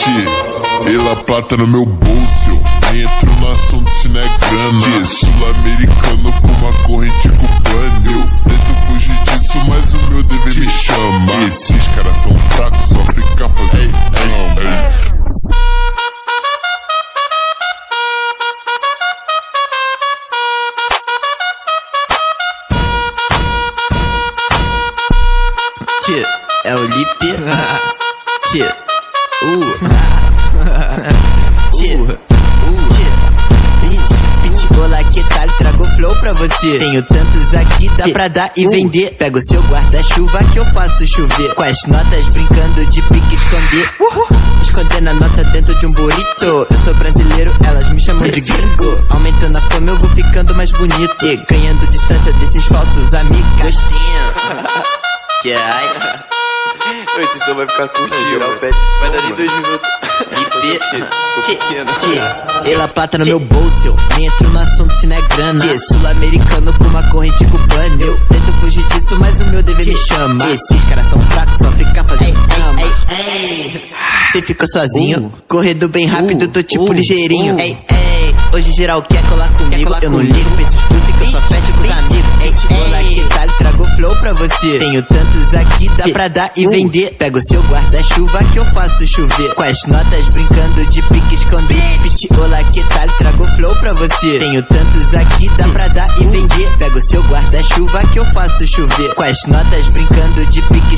E La Plata no meu bolso, entro no assunto se não é grana. Sul-americano com uma corrente cubana. Eu tento fugir disso, mas o meu dever me chama. Esses caras são fracos, só ficar fazendo é o Lipe. Olá, que tal? Trago flow pra você. Tenho tantos aqui, dá pra dar e vender. Pega o seu guarda-chuva que eu faço chover. Com as notas brincando de pique esconder. Escondendo a nota dentro de um burrito. Eu sou brasileiro, elas me chamam de gringo. Aumentando a fama, eu vou ficando mais bonito. E ganhando distância desses falsos amigos. Que ai. Esse som vai ficar curtinho, vai dar de 2 minutos. E La Plata no meu bolso, eu entro no assunto se não é grana. Sul-americano com uma corrente cubana. Eu tento fugir disso, mas o meu dever me chama. Esses caras são fracos, só ficar fazendo cama. Cê ficou sozinho, correndo bem rápido, tô tipo ligeirinho. Hoje geral quer colar comigo. Eu não ligo pra esses pussy que eu só fecho com os amigos. Olá, que tal? Trago flow pra você. Tenho tantos aqui, dá pra dar e vender. Pega o seu guarda-chuva que eu faço chover. Com as notas brincando de pique esconder. Olá, que tal? Trago flow pra você. Tenho tantos aqui, dá pra dar e vender. Pega o seu guarda-chuva que eu faço chover. Com as notas brincando de pique